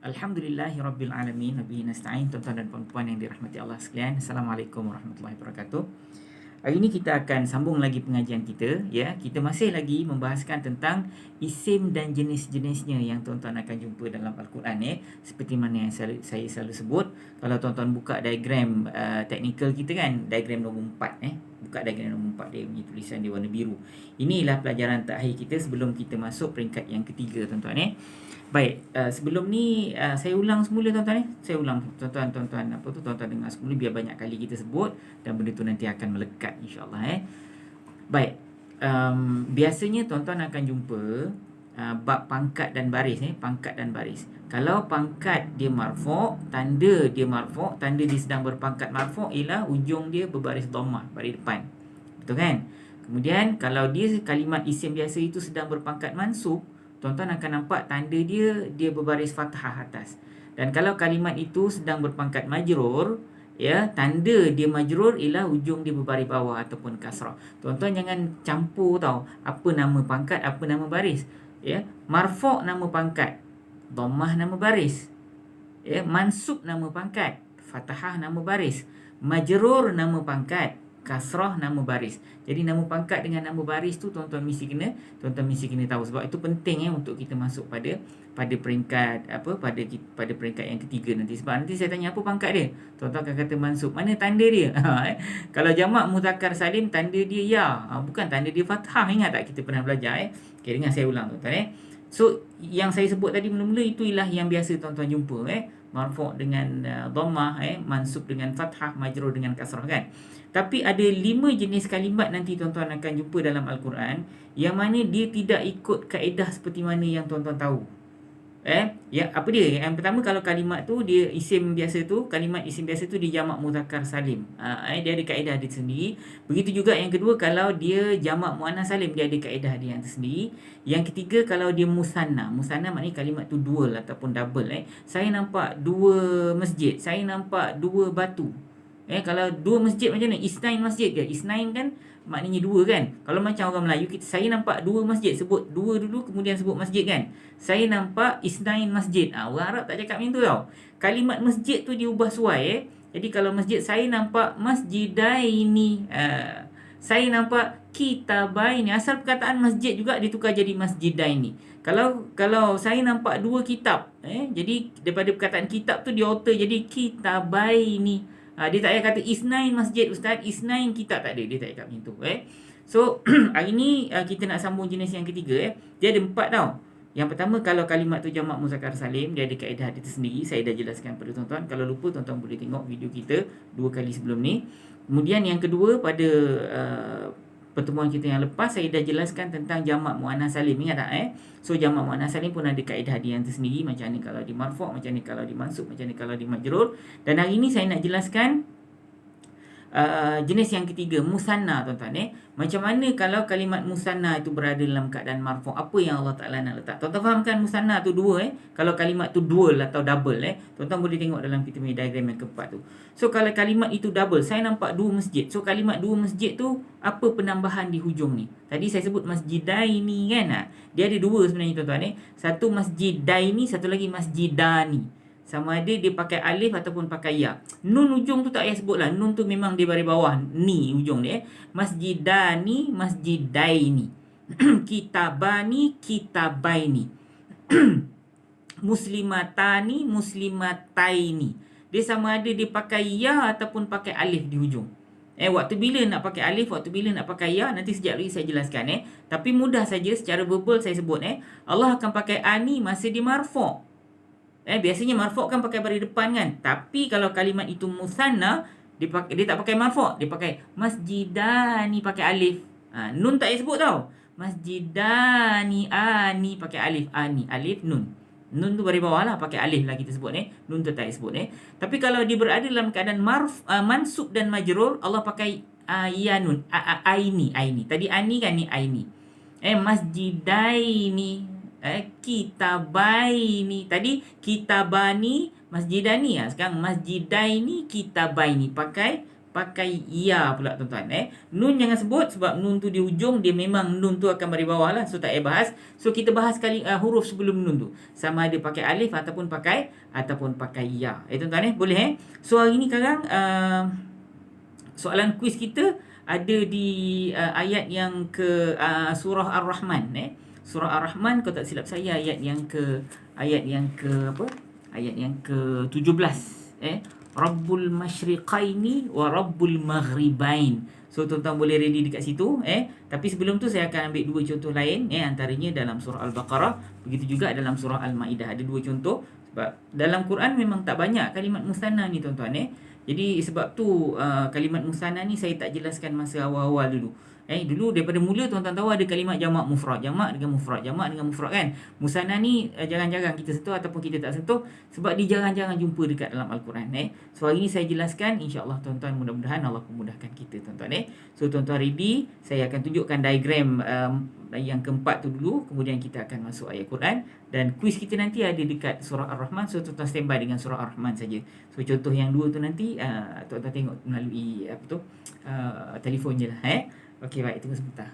Alhamdulillahirabbil alamin, nasta'in, tuan-tuan dan puan-puan yang dirahmati Allah sekalian. Assalamualaikum warahmatullahi wabarakatuh. Hari ini kita akan sambung lagi pengajian kita, ya. Kita masih lagi membahaskan tentang isim dan jenis-jenisnya yang tuan-tuan akan jumpa dalam Al-Quran, ya. Seperti mana yang saya selalu sebut, kalau tuan-tuan buka diagram teknikal kita kan, diagram nombor 4, buka diagram nombor 4, dia punya tulisan dia warna biru. Inilah pelajaran terakhir kita sebelum kita masuk peringkat yang ketiga, tuan-tuan, Baik, sebelum ni saya ulang semula, tuan-tuan. Saya ulang, tuan-tuan tuan-tuan dengar semula biar banyak kali kita sebut dan benda tu nanti akan melekat, insya-Allah. Baik, biasanya tuan-tuan akan jumpa bab pangkat dan baris, pangkat dan baris. Kalau pangkat dia marfu', tanda dia marfu', tanda dia sedang berpangkat marfu' ialah ujung dia berbaris dhammah, baris depan. Betul kan? Kemudian kalau dia kalimat isim biasa itu sedang berpangkat mansub, tuan-tuan akan nampak tanda dia berbaris fathah atas. Dan kalau kalimat itu sedang berpangkat majrur, ya, tanda dia majrur ialah ujung dia berbaris bawah ataupun kasrah. Tuan-tuan jangan campur tau, apa nama pangkat, apa nama baris. Ya, marfu' nama pangkat, dhammah nama baris. Ya, mansub nama pangkat, fathah nama baris. Majrur nama pangkat, kasrah nama baris. Jadi nama pangkat dengan nama baris tu tuan-tuan mesti kena tahu, sebab itu penting untuk kita masuk pada peringkat pada peringkat yang ketiga nanti. Sebab nanti saya tanya apa pangkat dia, tuan-tuan akan kata mansub. Mana tanda dia? Kalau jamak mudzakkar salim, tanda dia ya, bukan tanda dia fathah. Ingat tak kita pernah belajar? Okay, dengar saya ulang, tuan-tuan. So yang saya sebut tadi mula-mula itu ialah yang biasa tuan-tuan jumpa, marfu' dengan dhammah, mansub dengan fathah, majrur dengan kasrah, kan. Tapi ada 5 jenis kalimat nanti tuan-tuan akan jumpa dalam Al-Quran yang mana dia tidak ikut kaedah seperti mana yang tuan-tuan tahu. Ya, apa dia? Yang pertama, kalau kalimat tu dia isim biasa tu, kalimat isim biasa tu dia jamak mudzakkar salim. Dia ada kaedah dia sendiri. Begitu juga yang kedua, kalau dia jamak muannas salim, dia ada kaedah dia yang tersendiri. Yang ketiga, kalau dia musanna. Musanna maknanya kalimat tu dual ataupun double. Saya nampak 2 masjid, saya nampak 2 batu. Kalau 2 masjid macam mana? Isnain masjid ke? Isnain kan maknanya 2 kan? Kalau macam orang Melayu, saya nampak 2 masjid, sebut 2 dulu kemudian sebut masjid kan? Saya nampak isnain masjid. Orang Arab tak cakap macam tu tau. Kalimat masjid tu diubah suai. Jadi kalau masjid, saya nampak masjidaini. Saya nampak kitabaini. Asal perkataan masjid juga ditukar jadi masjidaini. Kalau saya nampak 2 kitab, jadi daripada perkataan kitab tu dia alter jadi kitabaini. Dia tak payah kata isnain masjid ustaz, isnain kitab, tak ada. Dia tak cakap macam tu. So hari ni kita nak sambung jenis yang ketiga. Dia ada 4 tau. Yang pertama, kalau kalimat tu jamak mudzakkar salim, dia ada kaedah dia tersendiri. Saya dah jelaskan pada tuan-tuan. Kalau lupa, tuan-tuan boleh tengok video kita 2 kali sebelum ni. Kemudian yang kedua, pada pertemuan kita yang lepas saya dah jelaskan tentang jamak muannas salim. Ingat tak? So jamak muannas salim pun ada kaedah dia yang tersendiri. Macam ni kalau di marfu', macam ni kalau di mansub, macam ni kalau di majrur. Dan hari ni saya nak jelaskan jenis yang ketiga, musanna, tuan-tuan. Macam mana kalau kalimat musanna itu berada dalam keadaan marfu'? Apa yang Allah Ta'ala nak letak? Tuan-tuan faham kan musanna tu 2, Kalau kalimat tu dual atau double, tuan-tuan boleh tengok dalam kita punya diagram yang keempat tu. So kalau kalimat itu double, saya nampak 2 masjid. So kalimat 2 masjid tu, apa penambahan di hujung ni? Tadi saya sebut masjidaini kan? Dia ada 2 sebenarnya, tuan-tuan. Satu masjidaini, satu lagi masjidani. Sama ada dia pakai alif ataupun pakai ya. Nun ujung tu tak payah sebut lah. Nun tu memang dia baris bawah. Ni ujung dia. Masjidani, masjidaini. Kitabani, kitabaini. Muslimatani, muslimataini. Dia sama ada dia pakai ya ataupun pakai alif di hujung. Waktu bila nak pakai alif, waktu bila nak pakai ya, nanti sekejap lagi saya jelaskan. Tapi mudah saja secara verbal saya sebut. Allah akan pakai ani masa dia marfu'. Biasanya marfu' kan pakai baris depan kan. Tapi kalau kalimat itu musanna, dia tak pakai marfu', dia pakai masjidani pakai alif. Nun tak payah sebut tau. Masjidani, ani pakai alif, ani, alif, nun. Nun tu baris bawah lah, pakai alif lah kita sebut. Nun tu tak payah sebut. Tapi kalau dia berada dalam keadaan mansub dan majrur, Allah pakai ya nun, aini. Tadi ani kan, ni aini. Masjidaini, kitabaini. Tadi kitabani, masjidani. Sekarang masjidaini, kitabaini. Pakai pakai ya pula tuan-tuan. Nun jangan sebut sebab nun tu di ujung, dia memang nun tu akan beri bawah lah. So tak payah bahas. So kita bahas kali huruf sebelum nun tu. Sama ada pakai alif ataupun pakai ya. Tuan-tuan boleh So hari ni sekarang soalan kuis kita ada di ayat yang ke surah Ar-Rahman Surah Ar-Rahman, kalau tak silap saya ayat yang ke apa? Ayat yang ke-17 Rabbul Masyriqaini wa Rabbul Maghribain. So tuan-tuan boleh ready dekat situ Tapi sebelum tu saya akan ambil dua contoh lain antaranya dalam surah Al-Baqarah, begitu juga dalam surah Al-Maidah. Ada dua contoh sebab dalam Quran memang tak banyak kalimat musanna ni tuan-tuan Jadi sebab tu kalimat musanna ni saya tak jelaskan masa awal-awal dulu. Dulu daripada mula tuan-tuan tahu ada kalimat jamak mufrad, jamak dengan mufrad kan. Musanna ni jarang-jarang kita sentuh ataupun kita tak sentuh sebab dia jarang-jarang jumpa dekat dalam Al-Quran So hari ni saya jelaskan, insya-Allah tuan-tuan, mudah-mudahan Allah memudahkan kita tuan-tuan So tuan-tuan ready, saya akan tunjukkan diagram yang keempat tu dulu, kemudian kita akan masuk ayat Quran dan kuis kita nanti ada dekat surah Ar-Rahman. So tuan-tuan standby dengan surah Ar-Rahman saja. So contoh yang dua tu nanti tuan-tuan tengok melalui telefon je lah Okey, baik, tunggu sebentar.